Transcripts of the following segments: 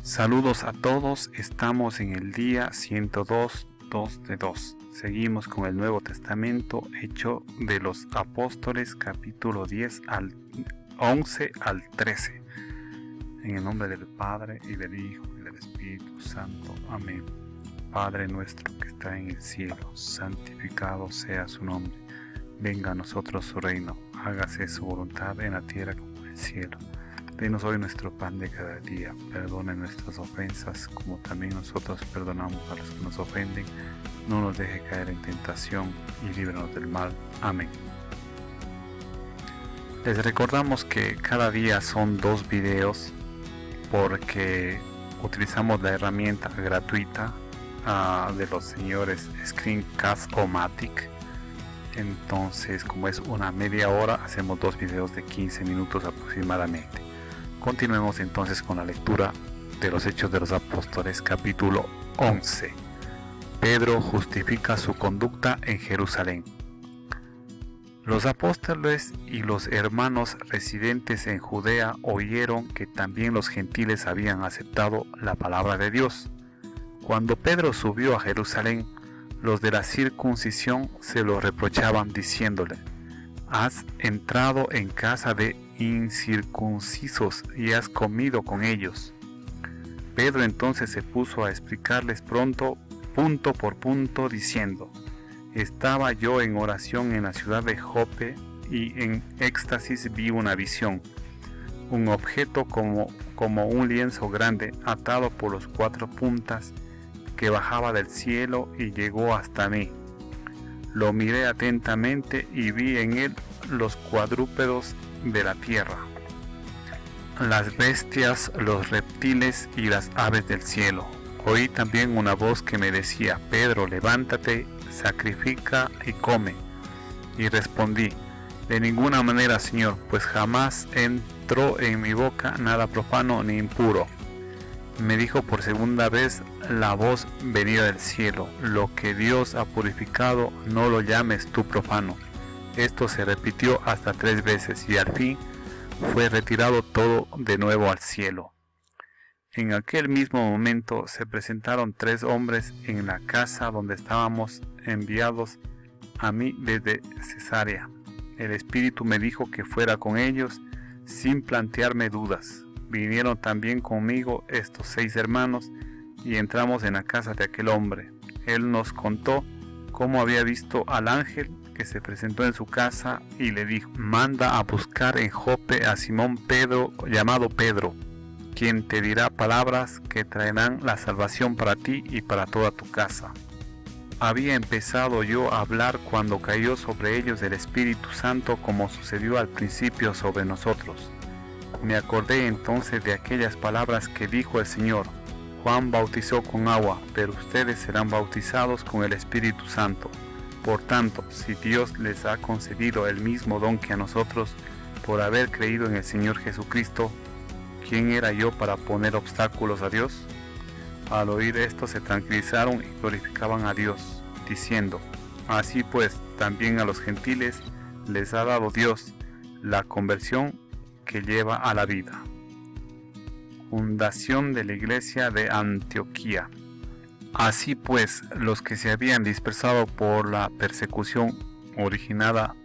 Saludos a todos, estamos en el día 102, 2 de 2. Seguimos con el Nuevo Testamento, Hechos de los Apóstoles, capítulo 10 al 11 al 13. En el nombre del Padre, y del Hijo, y del Espíritu Santo. Amén. Padre nuestro que está en el cielo, santificado sea su nombre. Venga a nosotros su reino, hágase su voluntad en la tierra como en el cielo. Denos hoy nuestro pan de cada día, perdone nuestras ofensas, como también nosotros perdonamos a los que nos ofenden. No nos deje caer en tentación y líbranos del mal. Amén. Les recordamos que cada día son 2 videos porque utilizamos la herramienta gratuita de los señores Screencast-O-Matic. Entonces, como es una media hora, hacemos 2 videos de 15 minutos aproximadamente. Continuemos entonces con la lectura de los Hechos de los Apóstoles, capítulo 11. Pedro justifica su conducta en Jerusalén. Los apóstoles y los hermanos residentes en Judea oyeron que también los gentiles habían aceptado la palabra de Dios. Cuando Pedro subió a Jerusalén, los de la circuncisión se lo reprochaban diciéndole: «Has entrado en casa de incircuncisos y has comido con ellos». Pedro entonces se puso a explicarles punto por punto, diciendo: «Estaba yo en oración en la ciudad de Jope y en éxtasis vi una visión, un objeto como un lienzo grande atado por las 4 puntas que bajaba del cielo y llegó hasta mí. Lo miré atentamente y vi en él los cuadrúpedos de la tierra, las bestias, los reptiles y las aves del cielo. Oí también una voz que me decía: Pedro, levántate, sacrifica y come. Y respondí: de ninguna manera, Señor, pues jamás entró en mi boca nada profano ni impuro. Me dijo por segunda vez la voz venida del cielo: lo que Dios ha purificado, no lo llames tú profano. Esto se repitió hasta 3 veces y al fin fue retirado todo de nuevo al cielo. En aquel mismo momento se presentaron 3 hombres en la casa donde estábamos enviados a mí desde Cesarea. El Espíritu me dijo que fuera con ellos sin plantearme dudas. Vinieron también conmigo estos 6 hermanos y entramos en la casa de aquel hombre. Él nos contó cómo había visto al ángel que se presentó en su casa y le dijo: manda a buscar en Jope a Simón Pedro, llamado Pedro, quien te dirá palabras que traerán la salvación para ti y para toda tu casa. Había empezado yo a hablar cuando cayó sobre ellos el Espíritu Santo, como sucedió al principio sobre nosotros. Me acordé entonces de aquellas palabras que dijo el Señor: Juan bautizó con agua, pero ustedes serán bautizados con el Espíritu Santo. Por tanto, si Dios les ha concedido el mismo don que a nosotros por haber creído en el Señor Jesucristo, ¿quién era yo para poner obstáculos a Dios? Al oír esto se tranquilizaron y glorificaban a Dios, diciendo: así pues, también a los gentiles les ha dado Dios la conversión que lleva a la vida. Fundación de la iglesia de Antioquía. Así pues, los que se habían dispersado por la persecución originada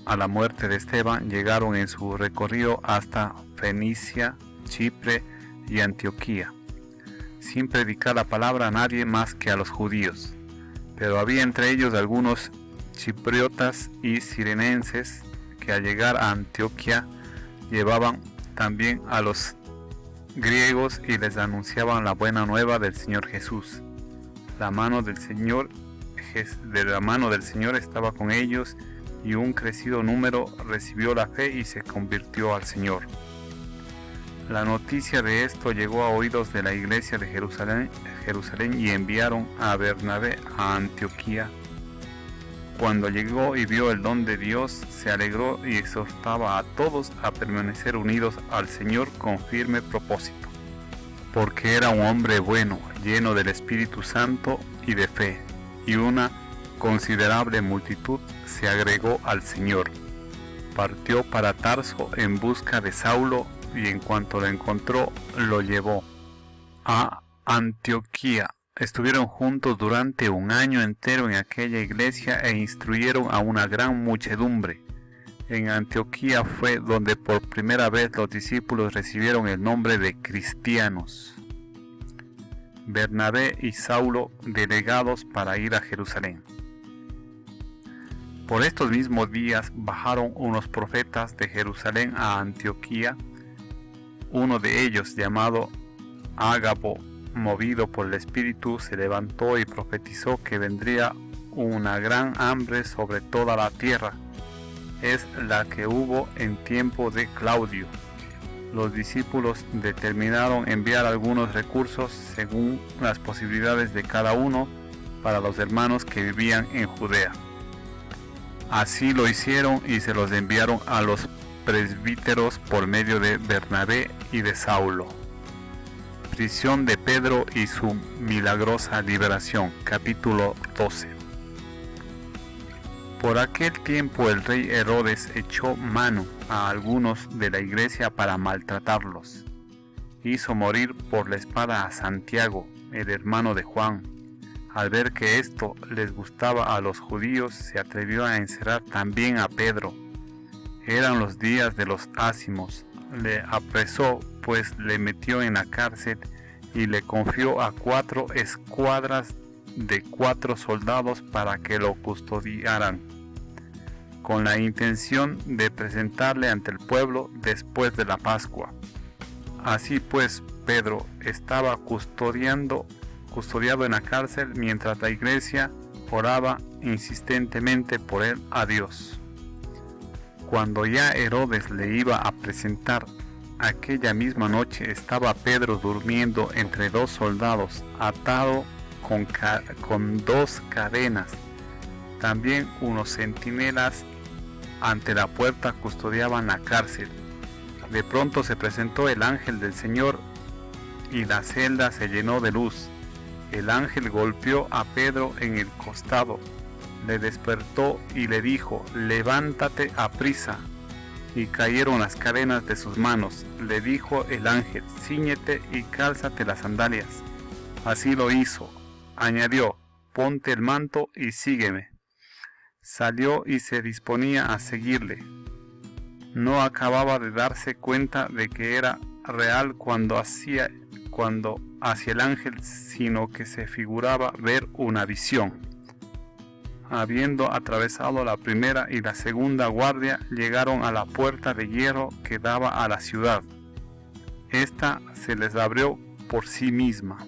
a la muerte de Esteban llegaron en su recorrido hasta Fenicia, Chipre y Antioquía, sin predicar la palabra a nadie más que a los judíos. Pero había entre ellos algunos chipriotas y cirenenses que al llegar a Antioquía llevaban también a los griegos y les anunciaban la buena nueva del Señor Jesús. La mano del Señor estaba con ellos y un crecido número recibió la fe y se convirtió al Señor. La noticia de esto llegó a oídos de la iglesia de Jerusalén y enviaron a Bernabé a Antioquía. Cuando llegó y vio el don de Dios, se alegró y exhortaba a todos a permanecer unidos al Señor con firme propósito, porque era un hombre bueno, lleno del Espíritu Santo y de fe, y una considerable multitud se agregó al Señor. Partió para Tarso en busca de Saulo y en cuanto lo encontró, lo llevó. a Antioquía. Estuvieron juntos durante un año entero en aquella iglesia e instruyeron a una gran muchedumbre. En Antioquía fue donde por primera vez los discípulos recibieron el nombre de cristianos. Bernabé y Saulo delegados para ir a Jerusalén. Por estos mismos días bajaron unos profetas de Jerusalén a Antioquía. Uno de ellos, llamado Ágabo, movido por el Espíritu, se levantó y profetizó que vendría una gran hambre sobre toda la tierra. Es la que hubo en tiempo de Claudio. Los discípulos determinaron enviar algunos recursos según las posibilidades de cada uno para los hermanos que vivían en Judea. Así lo hicieron y se los enviaron a los presbíteros por medio de Bernabé y de Saulo. Prisión de Pedro y su milagrosa liberación. Capítulo 12. Por aquel tiempo el rey Herodes echó mano a algunos de la iglesia para maltratarlos. Hizo morir por la espada a Santiago, el hermano de Juan. Al ver que esto les gustaba a los judíos, se atrevió a encerrar también a Pedro. Eran los días de los ázimos. Le apresó, pues le metió en la cárcel y le confió a 4 escuadras de 4 soldados para que lo custodiaran, con la intención de presentarle ante el pueblo después de la Pascua. Así pues, Pedro estaba custodiado en la cárcel mientras la iglesia oraba insistentemente por él a Dios. Cuando ya Herodes le iba a presentar, aquella misma noche estaba Pedro durmiendo entre 2 soldados, atado con 2 cadenas. También unos centinelas ante la puerta custodiaban la cárcel. De pronto se presentó el ángel del Señor y la celda se llenó de luz. El ángel golpeó a Pedro en el costado, le despertó y le dijo: «Levántate aprisa». Y cayeron las cadenas de sus manos. Le dijo el ángel: «Cíñete y cálzate las sandalias». Así lo hizo. Añadió: «Ponte el manto y sígueme». Salió y se disponía a seguirle. No acababa de darse cuenta de que era real cuando hacia el ángel, sino que se figuraba ver una visión. Habiendo atravesado la primera y la segunda guardia, llegaron a la puerta de hierro que daba a la ciudad. Esta se les abrió por sí misma.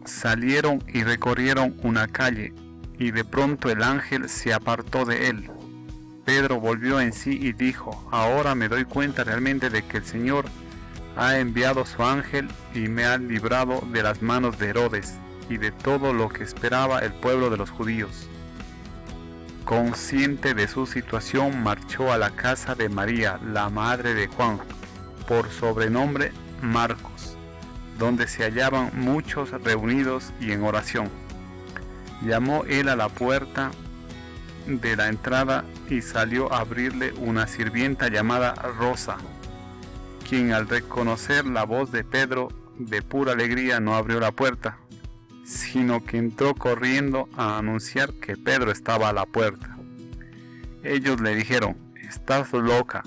Salieron y recorrieron una calle, y de pronto el ángel se apartó de él. Pedro volvió en sí y dijo: «Ahora me doy cuenta realmente de que el Señor ha enviado su ángel y me ha librado de las manos de Herodes y de todo lo que esperaba el pueblo de los judíos». Consciente de su situación, marchó a la casa de María, la madre de Juan, por sobrenombre Marcos, donde se hallaban muchos reunidos y en oración. Llamó él a la puerta de la entrada y salió a abrirle una sirvienta llamada Rosa, quien al reconocer la voz de Pedro, de pura alegría no abrió la puerta, sino que entró corriendo a anunciar que Pedro estaba a la puerta. Ellos le dijeron: «Estás loca»,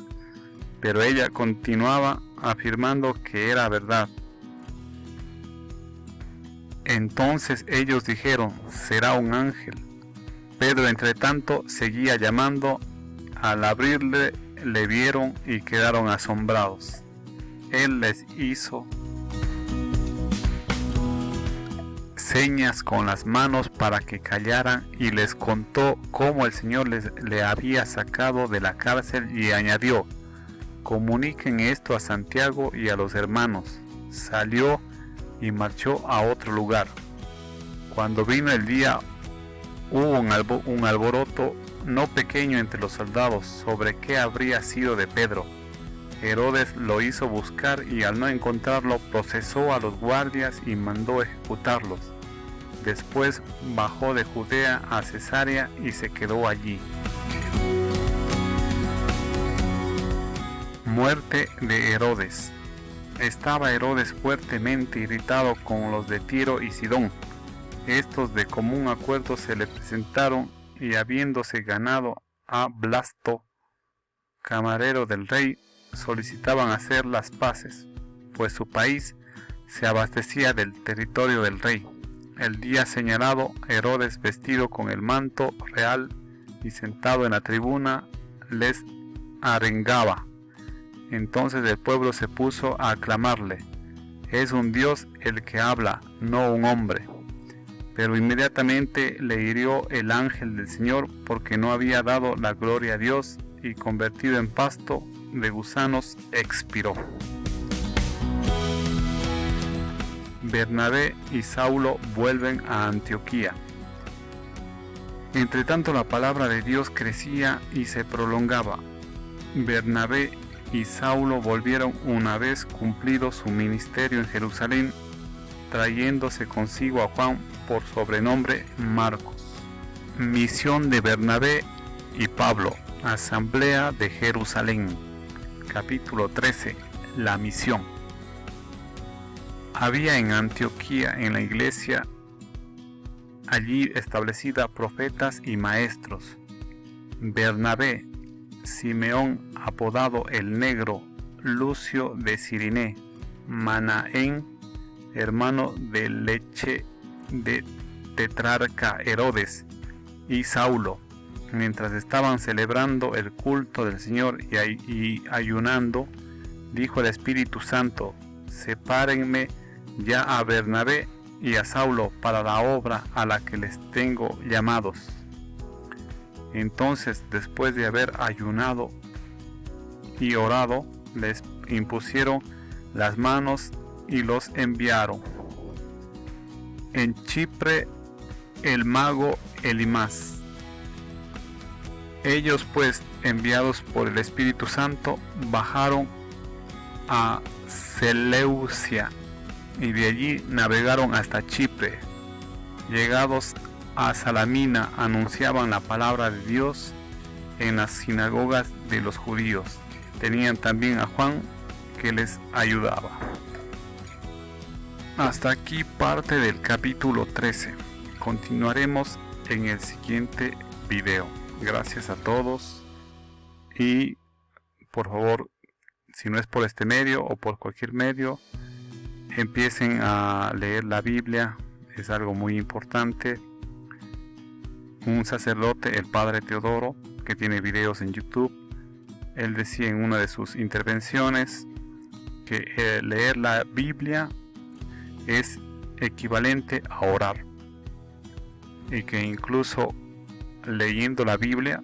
pero ella continuaba afirmando que era verdad. Entonces ellos dijeron: «Será un ángel». Pedro, entre tanto, seguía llamando. Al abrirle, le vieron y quedaron asombrados. Él les hizo señas con las manos para que callaran y les contó cómo el Señor le había sacado de la cárcel y añadió: «Comuniquen esto a Santiago y a los hermanos». Salió y marchó a otro lugar. Cuando vino el día, hubo un alboroto no pequeño entre los soldados sobre qué habría sido de Pedro. Herodes lo hizo buscar y al no encontrarlo procesó a los guardias y mandó ejecutarlos. Después bajó de Judea a Cesarea y se quedó allí. Muerte de Herodes. Estaba Herodes fuertemente irritado con los de Tiro y Sidón. Estos de común acuerdo se le presentaron y habiéndose ganado a Blasto, camarero del rey, solicitaban hacer las paces, pues su país se abastecía del territorio del rey. El día señalado, Herodes, vestido con el manto real y sentado en la tribuna, les arengaba. Entonces el pueblo se puso a aclamarle: es un Dios el que habla, no un hombre. Pero inmediatamente le hirió el ángel del Señor, porque no había dado la gloria a Dios, y convertido en pasto de gusanos expiró. Bernabé y Saulo vuelven a Antioquía. Entretanto la palabra de Dios crecía y se prolongaba. Bernabé y Saulo volvieron una vez cumplido su ministerio en Jerusalén, trayéndose consigo a Juan por sobrenombre Marcos. Misión de Bernabé y Pablo. Asamblea de Jerusalén. Capítulo 13. La misión. Había en Antioquía, en la iglesia allí establecida, profetas y maestros. Bernabé, Simeón apodado el Negro, Lucio de Cirené, Manaén, hermano de leche de tetrarca Herodes, y Saulo. Mientras estaban celebrando el culto del Señor y ayunando, dijo el Espíritu Santo: sepárenme ya a Bernabé y a Saulo para la obra a la que les tengo llamados. Entonces, después de haber ayunado y orado, les impusieron las manos y los enviaron. En Chipre, el mago Elimas. Ellos pues, enviados por el Espíritu Santo, bajaron a Seleucia y de allí navegaron hasta Chipre. Llegados a Salamina, anunciaban la palabra de Dios en las sinagogas de los judíos. Tenían también a Juan que les ayudaba. Hasta aquí parte del capítulo 13. Continuaremos en el siguiente video. Gracias a todos y por favor, si no es por este medio o por cualquier medio, empiecen a leer la Biblia. Es algo muy importante. Un sacerdote, el padre Teodoro, que tiene videos en YouTube, él decía en una de sus intervenciones que leer la Biblia es equivalente a orar, y que incluso leyendo la Biblia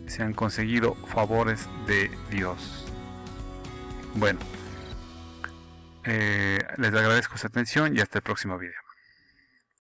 se han conseguido favores de Dios. Bueno, les agradezco su atención y hasta el próximo video.